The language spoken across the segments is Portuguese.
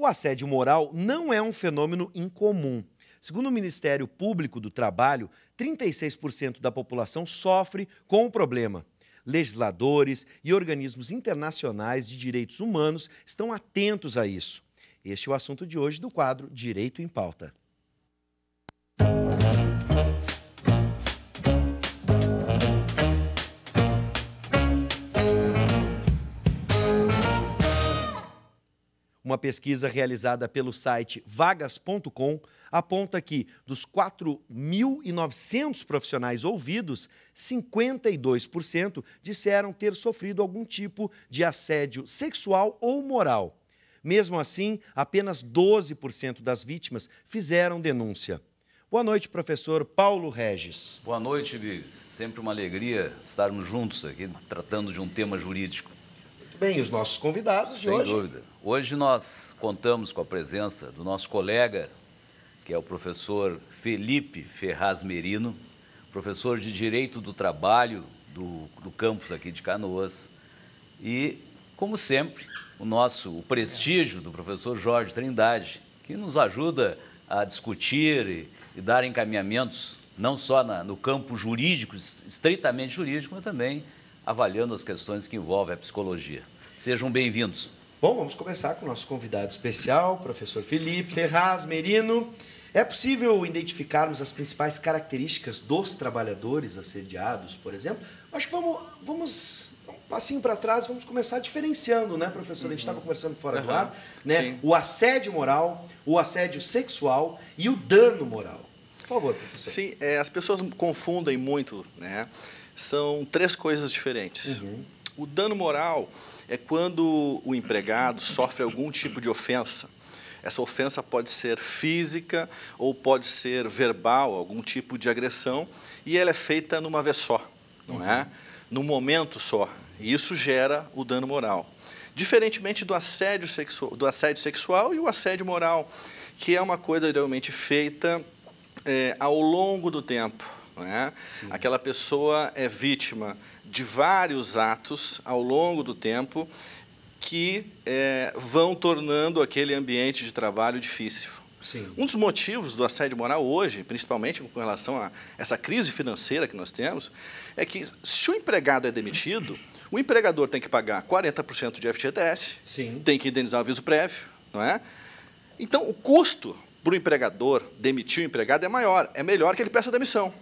O assédio moral não é um fenômeno incomum. Segundo o Ministério Público do Trabalho, 36% da população sofre com o problema. Legisladores e organismos internacionais de direitos humanos estão atentos a isso. Este é o assunto de hoje do quadro Direito em Pauta. Uma pesquisa realizada pelo site vagas.com aponta que, dos 4.900 profissionais ouvidos, 52% disseram ter sofrido algum tipo de assédio sexual ou moral. Mesmo assim, apenas 12% das vítimas fizeram denúncia. Boa noite, professor Paulo Regis. Boa noite, Vives. Sempre uma alegria estarmos juntos aqui, tratando de um tema jurídico. Muito bem, e os nossos convidados de hoje? Sem dúvida. Hoje nós contamos com a presença do nosso colega, que é o professor Felipe Ferraz Merino, professor de Direito do Trabalho do campus aqui de Canoas. E, como sempre, o prestígio do professor Jorge Trindade, que nos ajuda a discutir e dar encaminhamentos, não só no campo jurídico, estritamente jurídico, mas também avaliando as questões que envolvem a psicologia. Sejam bem-vindos. Bom, vamos começar com o nosso convidado especial, professor Felipe Ferraz Merino. É possível identificarmos as principais características dos trabalhadores assediados, por exemplo? Acho que vamos um passinho para trás, vamos começar diferenciando, né, professor? A gente estava conversando fora do ar, né? Sim. O assédio moral, o assédio sexual e o dano moral. Por favor, professor. Sim, as pessoas confundem muito, né? São três coisas diferentes. O dano moral é quando o empregado sofre algum tipo de ofensa. Essa ofensa pode ser física ou pode ser verbal, algum tipo de agressão, e ela é feita numa vez só, não é? Num momento só. E isso gera o dano moral. Diferentemente do assédio sexual e o assédio moral, que é uma coisa realmente feita ao longo do tempo. Não é? Aquela pessoa é vítima de vários atos ao longo do tempo que vão tornando aquele ambiente de trabalho difícil. Sim. Um dos motivos do assédio moral hoje, principalmente com relação a essa crise financeira que nós temos, é que se o empregado é demitido, o empregador tem que pagar 40% de FGTS, Sim. tem que indenizar o aviso prévio, não é? Então, o custo para o empregador demitir o empregado é maior, é melhor que ele peça demissão.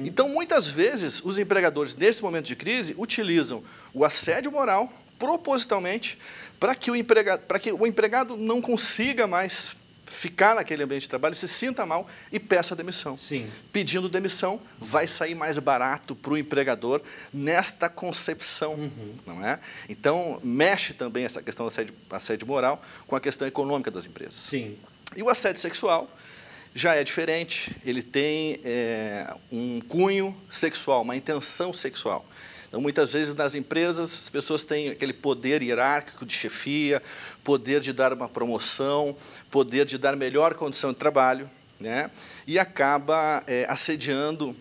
Então, muitas vezes, os empregadores, nesse momento de crise, utilizam o assédio moral propositalmente para que o empregado não consiga mais ficar naquele ambiente de trabalho, se sinta mal e peça demissão. Sim. Pedindo demissão, vai sair mais barato para o empregador nesta concepção, não é? Então, mexe também essa questão do assédio moral com a questão econômica das empresas. Sim. E o assédio sexual já é diferente, ele tem um cunho sexual, uma intenção sexual. Então, muitas vezes, nas empresas, as pessoas têm aquele poder hierárquico de chefia, poder de dar uma promoção, poder de dar melhor condição de trabalho, né? E acaba assediando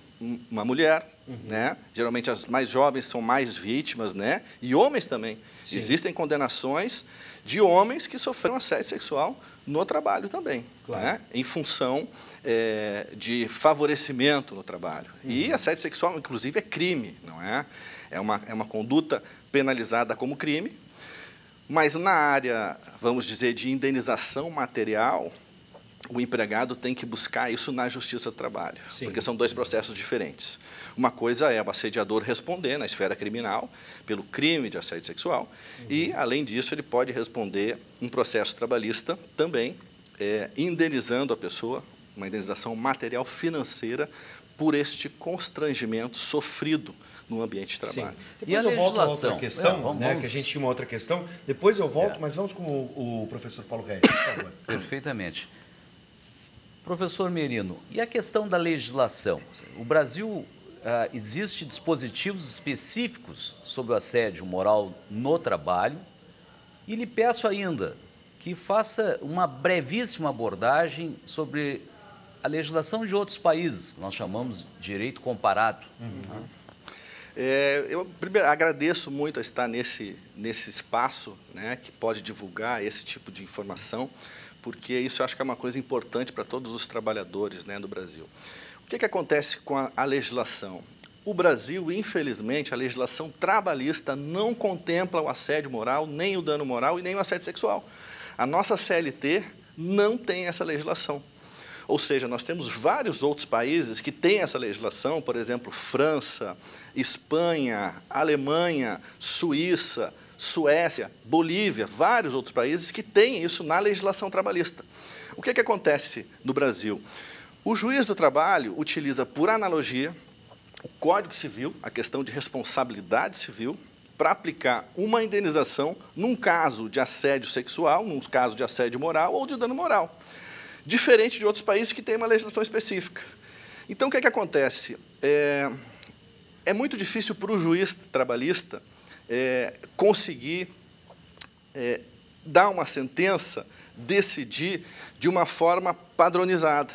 uma mulher, né? Geralmente, as mais jovens são mais vítimas, né? E homens também. Sim. Existem condenações de homens que sofreram assédio sexual no trabalho também, claro, né? Em função de favorecimento no trabalho. E assédio sexual, inclusive, é crime, não é? É uma conduta penalizada como crime, mas na área, vamos dizer, de indenização material, o empregado tem que buscar isso na Justiça do Trabalho, Sim, porque são dois processos diferentes. Uma coisa é o assediador responder na esfera criminal pelo crime de assédio sexual e, além disso, ele pode responder um processo trabalhista também, indenizando a pessoa, uma indenização material financeira por este constrangimento sofrido no ambiente de trabalho. Sim. Depois eu volto a outra questão, né, que a gente tinha uma outra questão. Depois eu volto, mas vamos com o professor Paulo Regis, por favor. Perfeitamente. Professor Merino, e a questão da legislação? O Brasil, existe dispositivos específicos sobre o assédio moral no trabalho e lhe peço ainda que faça uma brevíssima abordagem sobre a legislação de outros países, que nós chamamos de direito comparado. Eu primeiro agradeço muito a estar nesse espaço, né, que pode divulgar esse tipo de informação, porque isso eu acho que é uma coisa importante para todos os trabalhadores, né, do Brasil. O que acontece com a legislação? O Brasil, infelizmente, a legislação trabalhista não contempla o assédio moral, nem o dano moral e nem o assédio sexual. A nossa CLT não tem essa legislação. Ou seja, nós temos vários outros países que têm essa legislação, por exemplo, França, Espanha, Alemanha, Suíça, Suécia, Bolívia, vários outros países que têm isso na legislação trabalhista. O que acontece no Brasil? O juiz do trabalho utiliza, por analogia, o Código Civil, a questão de responsabilidade civil, para aplicar uma indenização num caso de assédio sexual, num caso de assédio moral ou de dano moral, diferente de outros países que têm uma legislação específica. Então, o que acontece? É muito difícil para o juiz trabalhista conseguir dar uma sentença, decidir de uma forma padronizada.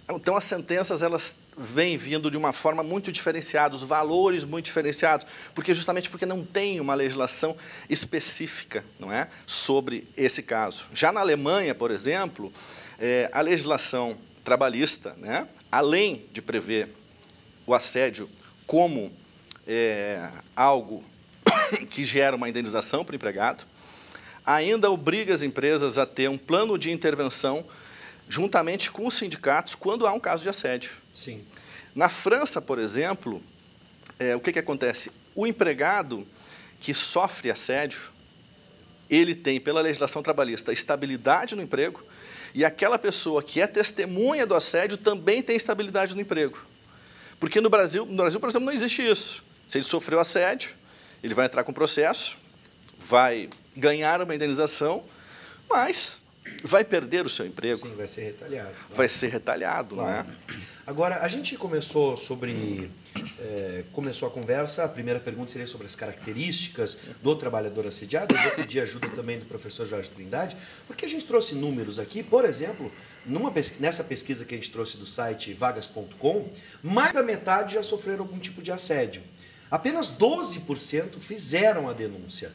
Então, as sentenças, elas vêm vindo de uma forma muito diferenciada, os valores muito diferenciados, justamente porque não tem uma legislação específica, não é, sobre esse caso. Já na Alemanha, por exemplo, a legislação trabalhista, né, além de prever o assédio como algo que gera uma indenização para o empregado, ainda obriga as empresas a ter um plano de intervenção juntamente com os sindicatos quando há um caso de assédio. Sim. Na França, por exemplo, o que acontece? O empregado que sofre assédio, ele tem, pela legislação trabalhista, estabilidade no emprego, e aquela pessoa que é testemunha do assédio também tem estabilidade no emprego. Porque no Brasil, por exemplo, não existe isso. Se ele sofreu assédio, ele vai entrar com processo, vai ganhar uma indenização, mas vai perder o seu emprego. Sim, vai ser retalhado. Claro. Vai ser retalhado, claro. Não é? Agora, a gente começou começou a conversa, a primeira pergunta seria sobre as características do trabalhador assediado. Eu vou pedir ajuda também do professor Jorge Trindade, porque a gente trouxe números aqui, por exemplo, nessa pesquisa que a gente trouxe do site vagas.com, mais da metade já sofreram algum tipo de assédio. Apenas 12% fizeram a denúncia.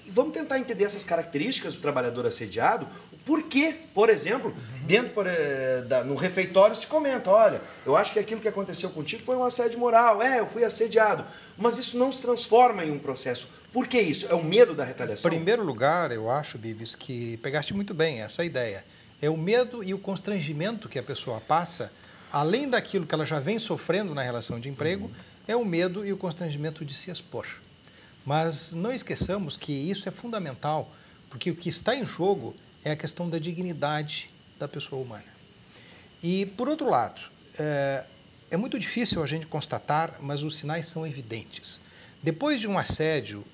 E vamos tentar entender essas características do trabalhador assediado. Por que, por exemplo, no refeitório se comenta, olha, eu acho que aquilo que aconteceu contigo foi um assédio moral, eu fui assediado, mas isso não se transforma em um processo. Por que isso? É o medo da retaliação? Em primeiro lugar, eu acho, Bivis, que pegaste muito bem essa ideia. É o medo e o constrangimento que a pessoa passa, além daquilo que ela já vem sofrendo na relação de emprego, é o medo e o constrangimento de se expor. Mas não esqueçamos que isso é fundamental, porque o que está em jogo é a questão da dignidade da pessoa humana. E, por outro lado, é muito difícil a gente constatar, mas os sinais são evidentes. Depois de um assédio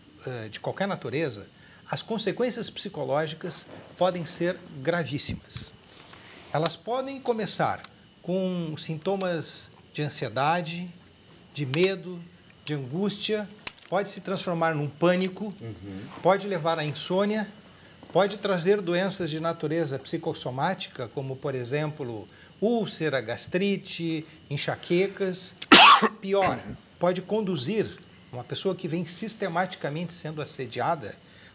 de qualquer natureza, as consequências psicológicas podem ser gravíssimas. Elas podem começar com sintomas de ansiedade, de medo, de angústia, pode se transformar num pânico, pode levar à insônia, pode trazer doenças de natureza psicossomática, como, por exemplo, úlcera, gastrite, enxaquecas. Pior, pode conduzir, uma pessoa que vem sistematicamente sendo assediada,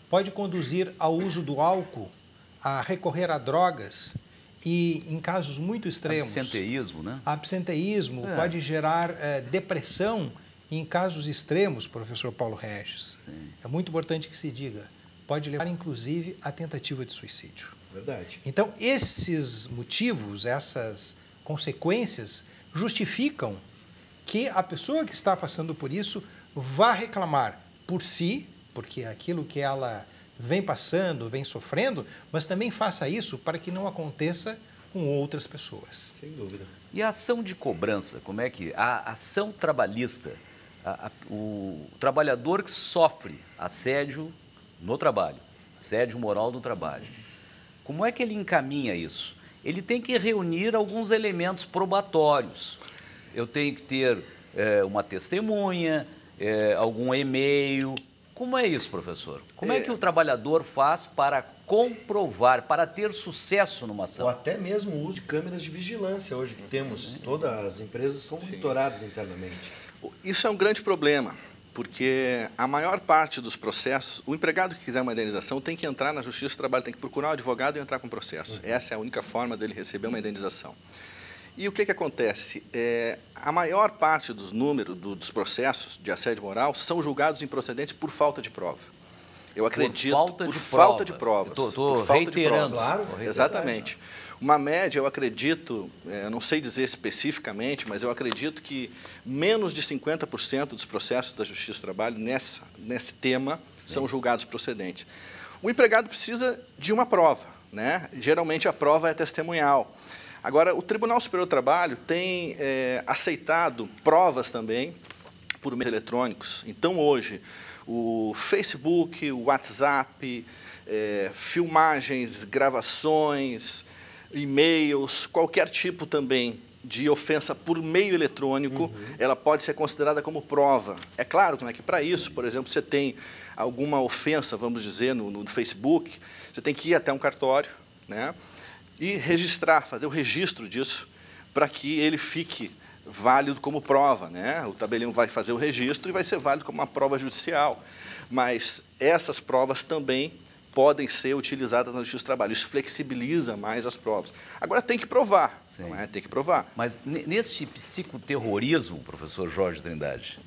pode conduzir ao uso do álcool, a recorrer a drogas e, em casos muito extremos... Absenteísmo, né? Absenteísmo, pode gerar depressão e, em casos extremos, professor Paulo Regis. Sim. É muito importante que se diga, pode levar, inclusive, à tentativa de suicídio. Verdade. Então, esses motivos, essas consequências, justificam que a pessoa que está passando por isso vá reclamar por si, porque é aquilo que ela vem passando, vem sofrendo, mas também faça isso para que não aconteça com outras pessoas. Sem dúvida. E a ação de cobrança, como é que... A ação trabalhista, o trabalhador que sofre assédio no trabalho, assédio moral do trabalho, como é que ele encaminha isso? Ele tem que reunir alguns elementos probatórios. Eu tenho que ter uma testemunha, algum e-mail. Como é isso, professor? Como é que o trabalhador faz para comprovar, para ter sucesso numa ação? Ou até mesmo o uso de câmeras de vigilância hoje que temos. Todas as empresas são monitoradas internamente. Isso é um grande problema, Porque a maior parte dos processos, o empregado que quiser uma indenização tem que entrar na Justiça do Trabalho, tem que procurar um advogado e entrar com o processo. Essa é a única forma dele receber uma indenização. E o que acontece? A maior parte dos números dos processos de assédio moral são julgados improcedentes por falta de prova. Eu acredito, por falta de provas. Estou reiterando. Claro, exatamente. Uma média, eu acredito, não sei dizer especificamente, mas eu acredito que menos de 50% dos processos da Justiça do Trabalho nesse tema são julgados procedentes. O empregado precisa de uma prova, né? Geralmente a prova é testemunhal. Agora, o Tribunal Superior do Trabalho tem aceitado provas também por meios eletrônicos. Então, hoje, o Facebook, o WhatsApp, filmagens, gravações, e-mails, qualquer tipo também de ofensa por meio eletrônico, ela pode ser considerada como prova. É claro que para isso, por exemplo, você tem alguma ofensa, vamos dizer, no Facebook, você tem que ir até um cartório, né, e registrar, fazer o registro disso, para que ele fique válido como prova, né? O tabelião vai fazer o registro e vai ser válido como uma prova judicial. Mas essas provas também podem ser utilizadas na Justiça do Trabalho. Isso flexibiliza mais as provas. Agora tem que provar, não é? Tem que provar. Mas neste psicoterrorismo, professor Jorge Trindade,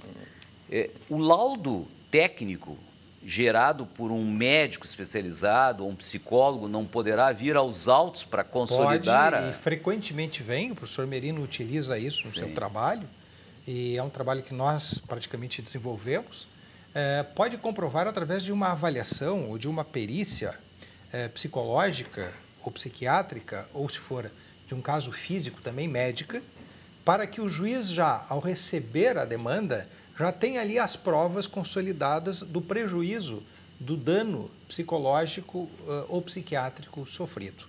o laudo técnico gerado por um médico especializado ou um psicólogo não poderá vir aos autos para consolidar? Pode, e frequentemente vem, o professor Merino utiliza isso no seu trabalho, e é um trabalho que nós praticamente desenvolvemos. Pode comprovar através de uma avaliação ou de uma perícia psicológica ou psiquiátrica, ou se for de um caso físico também médica, para que o juiz já, ao receber a demanda, já tem ali as provas consolidadas do prejuízo, do dano psicológico ou psiquiátrico sofrido.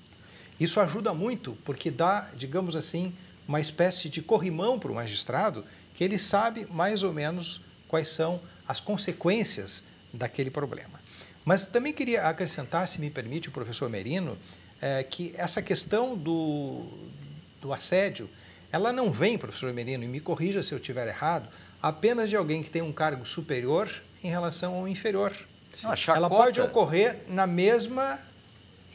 Isso ajuda muito, porque dá, digamos assim, uma espécie de corrimão para o magistrado, que ele sabe mais ou menos quais são as consequências daquele problema. Mas também queria acrescentar, se me permite, o professor Merino, que essa questão do assédio, ela não vem, professor Merino, e me corrija se eu estiver errado, apenas de alguém que tem um cargo superior em relação ao inferior. Ela pode ocorrer na mesma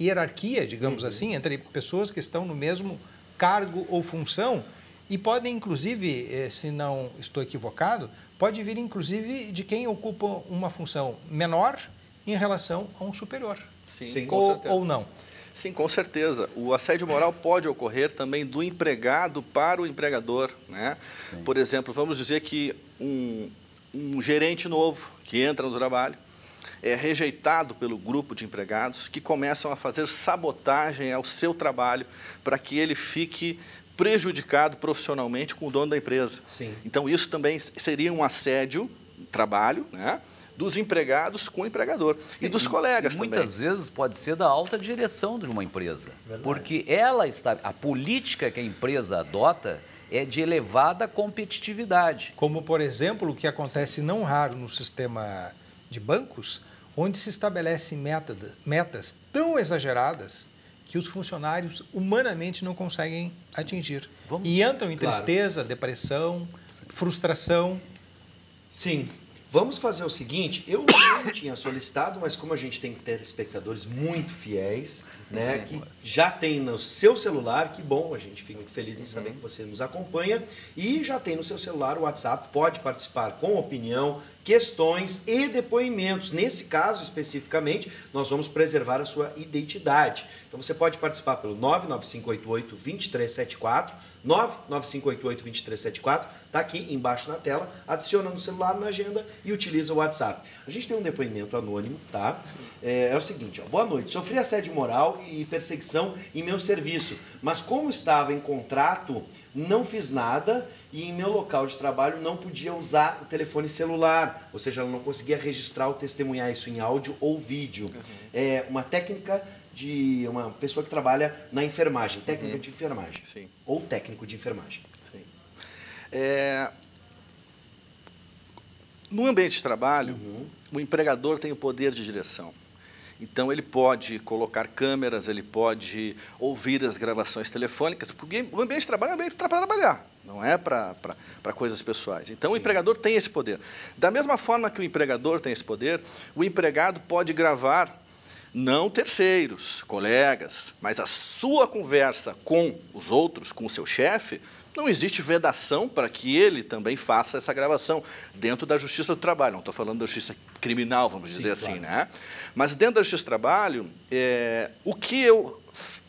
hierarquia, digamos assim, entre pessoas que estão no mesmo cargo ou função e podem, inclusive, se não estou equivocado, pode vir, inclusive, de quem ocupa uma função menor em relação a um superior. Sim, com certeza. Ou não. Sim, com certeza. O assédio moral pode ocorrer também do empregado para o empregador, né? Por exemplo, vamos dizer que um gerente novo que entra no trabalho é rejeitado pelo grupo de empregados que começam a fazer sabotagem ao seu trabalho para que ele fique prejudicado profissionalmente com o dono da empresa. Sim. Então, isso também seria um assédio, trabalho, né, dos empregados com o empregador e dos colegas também. Muitas vezes pode ser da alta direção de uma empresa, porque ela está, a política que a empresa adota é de elevada competitividade. Como, por exemplo, o que acontece não raro no sistema de bancos, onde se estabelecem metas tão exageradas que os funcionários humanamente não conseguem atingir. E entram em tristeza, depressão, frustração. Sim. Vamos fazer o seguinte, eu não tinha solicitado, mas como a gente tem telespectadores muito fiéis, né, que já tem no seu celular, que bom, a gente fica muito feliz em saber que você nos acompanha, e já tem no seu celular o WhatsApp, pode participar com opinião, questões e depoimentos. Nesse caso, especificamente, nós vamos preservar a sua identidade. Então, você pode participar pelo 99588-2374, 99588-2374, está aqui embaixo na tela, adiciona no celular, na agenda e utiliza o WhatsApp. A gente tem um depoimento anônimo, tá? É o seguinte, ó, boa noite, sofri assédio moral e perseguição em meu serviço, mas como estava em contrato, não fiz nada e em meu local de trabalho não podia usar o telefone celular, ou seja, ela não conseguia registrar ou testemunhar isso em áudio ou vídeo. É uma técnica de uma pessoa que trabalha na enfermagem, técnica de enfermagem. Sim. Ou técnico de enfermagem. Sim. No ambiente de trabalho, o empregador tem o poder de direção. Então, ele pode colocar câmeras, ele pode ouvir as gravações telefônicas, porque o ambiente de trabalho é um ambiente para trabalhar. não é para coisas pessoais. Então, o empregador tem esse poder. Da mesma forma que o empregador tem esse poder, o empregado pode gravar não terceiros, colegas, mas a sua conversa com os outros, com o seu chefe. Não existe vedação para que ele também faça essa gravação dentro da Justiça do Trabalho. Não estou falando da Justiça Criminal, vamos dizer assim, claro, né? Mas dentro da Justiça do Trabalho, o que eu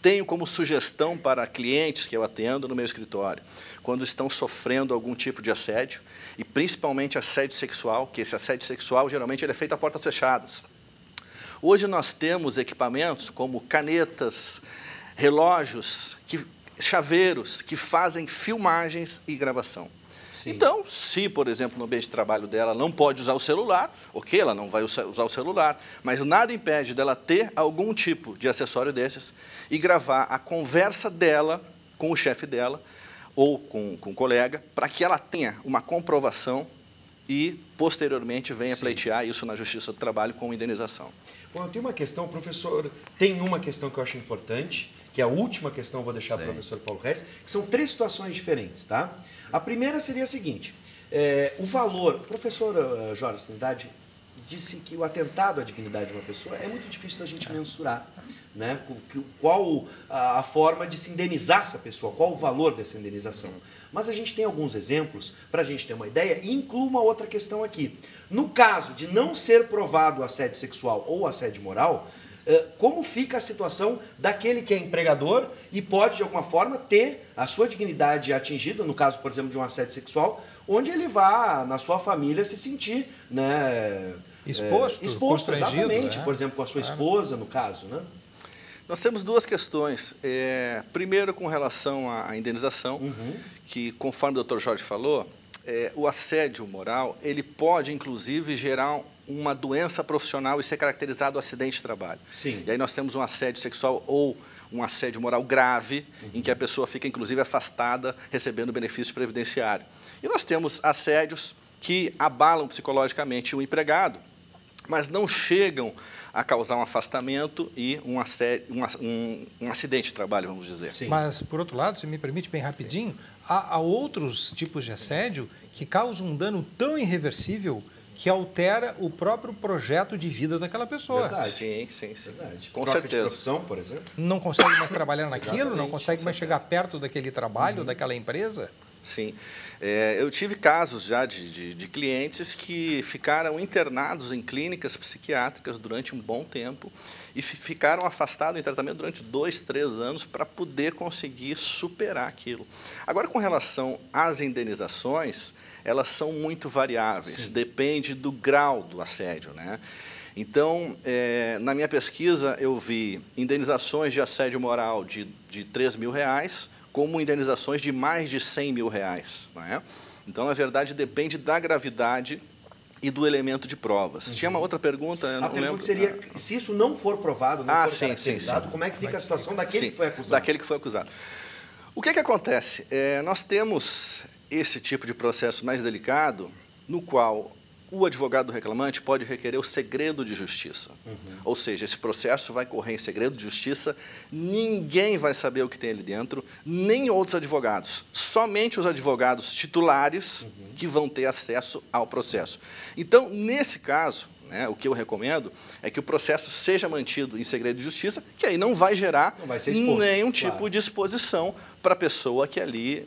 tenho como sugestão para clientes que eu atendo no meu escritório, quando estão sofrendo algum tipo de assédio, e principalmente assédio sexual, que esse assédio sexual geralmente ele é feito a portas fechadas. Hoje nós temos equipamentos como canetas, relógios, chaveiros que fazem filmagens e gravação. Sim. Então, se, por exemplo, no ambiente de trabalho dela não pode usar o celular, ok, ela não vai usar o celular, mas nada impede dela ter algum tipo de acessório desses e gravar a conversa dela com o chefe dela ou com o colega, para que ela tenha uma comprovação e, posteriormente, venha pleitear isso na Justiça do Trabalho com indenização. Bom, eu tenho uma questão, professor, tem uma questão que eu acho importante, que é a última questão, eu vou deixar para o professor Paulo Regis, que são 3 situações diferentes, tá? A primeira seria a seguinte, o valor, o professor Jorge Trindade disse que o atentado à dignidade de uma pessoa é muito difícil da gente mensurar, né? Qual a forma de se indenizar essa pessoa, qual o valor dessa indenização. Mas a gente tem alguns exemplos, para a gente ter uma ideia, e inclui uma outra questão aqui. No caso de não ser provado o assédio sexual ou assédio moral, como fica a situação daquele que é empregador e pode, de alguma forma, ter a sua dignidade atingida, no caso, por exemplo, de um assédio sexual, onde ele vá, na sua família, se sentir, né, exposto, exatamente, né? Por exemplo, com a sua esposa, no caso, né? Nós temos 2 questões. Primeiro, com relação à indenização, que, conforme o Dr. Jorge falou, o assédio moral, ele pode, inclusive, gerar uma doença profissional e ser caracterizado acidente de trabalho. Sim. E aí nós temos um assédio sexual ou um assédio moral grave, em que a pessoa fica, inclusive, afastada, recebendo benefício previdenciário. E nós temos assédios que abalam psicologicamente o empregado, mas não chegam a causar um afastamento e um acidente de trabalho, vamos dizer. Sim. Mas, por outro lado, se me permite bem rapidinho, há outros tipos de assédio que causam um dano tão irreversível que altera o próprio projeto de vida daquela pessoa. Verdade. Sim. Verdade. Com Troca certeza. de profissão, por exemplo. Não consegue mais trabalhar naquilo, não consegue mais chegar perto daquele trabalho, daquela empresa. Sim. Eu tive casos já de clientes que ficaram internados em clínicas psiquiátricas durante um bom tempo e ficaram afastados em tratamento durante 2, 3 anos para poder conseguir superar aquilo. Agora, com relação às indenizações, elas são muito variáveis, depende do grau do assédio, né? Então, na minha pesquisa, eu vi indenizações de assédio moral de R$3 mil, como indenizações de mais de R$100 mil. Não é? Então, na verdade, depende da gravidade e do elemento de provas. Tinha uma outra pergunta? Eu a não pergunta lembro. seria, se isso não for provado, não for caracterizado, como é que fica a situação daquele que foi acusado? Daquele que foi acusado. O que acontece? Nós temos esse tipo de processo mais delicado, no qual o advogado do reclamante pode requerer o segredo de justiça. Ou seja, esse processo vai correr em segredo de justiça, ninguém vai saber o que tem ali dentro, nem outros advogados. Somente os advogados titulares que vão ter acesso ao processo. Então, nesse caso, o que eu recomendo é que o processo seja mantido em segredo de justiça, que aí não vai gerar nenhum tipo de exposição para a pessoa que ali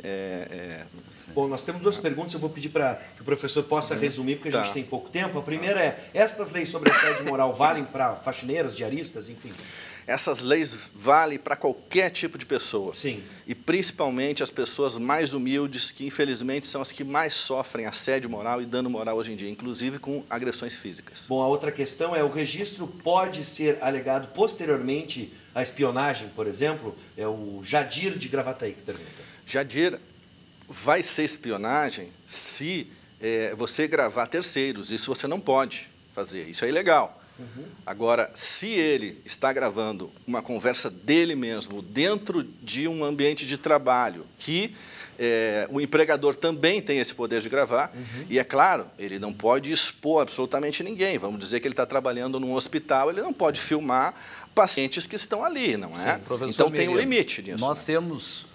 Bom, nós temos 2 perguntas, eu vou pedir para que o professor possa resumir, porque a gente tem pouco tempo. A primeira é, estas leis sobre assédio moral valem para faxineiras, diaristas, enfim? Essas leis valem para qualquer tipo de pessoa. Sim. E principalmente as pessoas mais humildes, que infelizmente são as que mais sofrem assédio moral e dano moral hoje em dia, inclusive com agressões físicas. Bom, a outra questão é, o registro pode ser alegado posteriormente à espionagem, por exemplo? É o Jadir de Gravataí que pergunta. Jadir, vai ser espionagem se você gravar terceiros. Isso você não pode fazer, isso é ilegal. Agora, se ele está gravando uma conversa dele mesmo dentro de um ambiente de trabalho que o empregador também tem esse poder de gravar, e é claro, ele não pode expor absolutamente ninguém. Vamos dizer que ele está trabalhando num hospital, ele não pode filmar pacientes que estão ali, não é? Sim, então tem um Miriam, limite nisso. Nós temos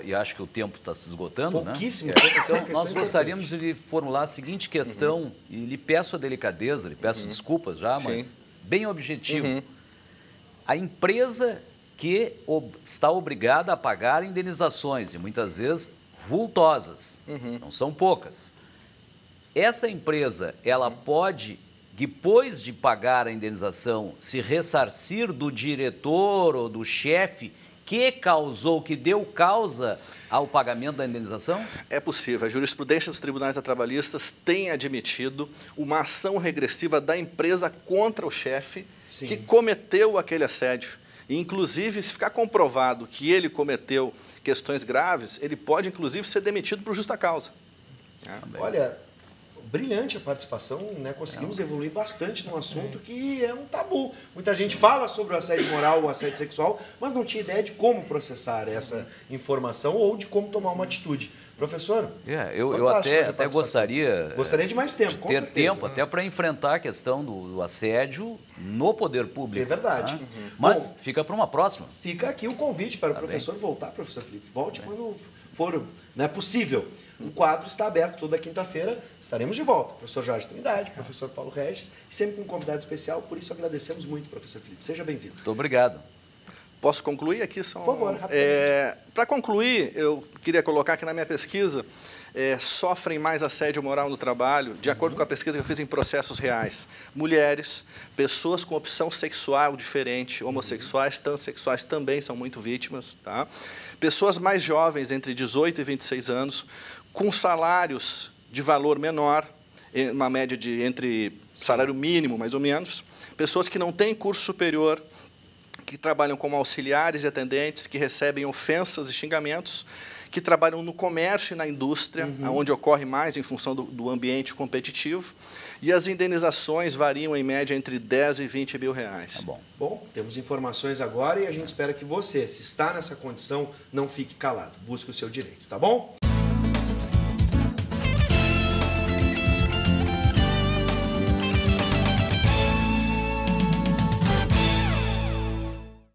e acho que o tempo está se esgotando, pouquíssimo né? tempo, essa é uma Então, questão nós gostaríamos de formular a seguinte questão, e lhe peço a delicadeza, lhe peço desculpas já, mas Sim. bem objetivo. A empresa que está obrigada a pagar indenizações, e muitas vezes vultosas, não são poucas. Essa empresa, ela pode, depois de pagar a indenização, se ressarcir do diretor ou do chefe que deu causa ao pagamento da indenização? É possível. A jurisprudência dos tribunais trabalhistas tem admitido uma ação regressiva da empresa contra o chefe que cometeu aquele assédio. E, inclusive, se ficar comprovado que ele cometeu questões graves, ele pode, inclusive, ser demitido por justa causa. Olha, brilhante a participação, né? Conseguimos evoluir bastante num assunto que é um tabu. Muita gente fala sobre o assédio moral, o assédio sexual, mas não tinha ideia de como processar essa informação ou de como tomar uma atitude. Professor, eu até gostaria de mais tempo, com ter certeza. tempo até para enfrentar a questão do assédio no poder público. É verdade. Né? Mas Bom, fica para uma próxima. Fica aqui o convite para o professor voltar, professor Felipe. Volte quando for possível. O quadro está aberto toda quinta-feira, estaremos de volta. Professor Jorge Trindade, professor Paulo Regis, sempre com um convidado especial, por isso agradecemos muito, professor Felipe. Seja bem-vindo. Muito obrigado. Posso concluir aqui? Por favor, rapidamente. Para concluir, eu queria colocar que na minha pesquisa sofrem mais assédio moral no trabalho, de acordo com a pesquisa que eu fiz em processos reais. Mulheres, pessoas com opção sexual diferente, homossexuais, transexuais também são muito vítimas. Tá? Pessoas mais jovens, entre 18 e 26 anos, com salários de valor menor, uma média de entre salário mínimo, mais ou menos. Pessoas que não têm curso superior, que trabalham como auxiliares e atendentes, que recebem ofensas e xingamentos, que trabalham no comércio e na indústria, onde ocorre mais em função do ambiente competitivo, e as indenizações variam em média entre 10 e 20 mil reais. Tá bom. Bom, temos informações agora e a gente espera que você, se está nessa condição, não fique calado, busque o seu direito, tá bom?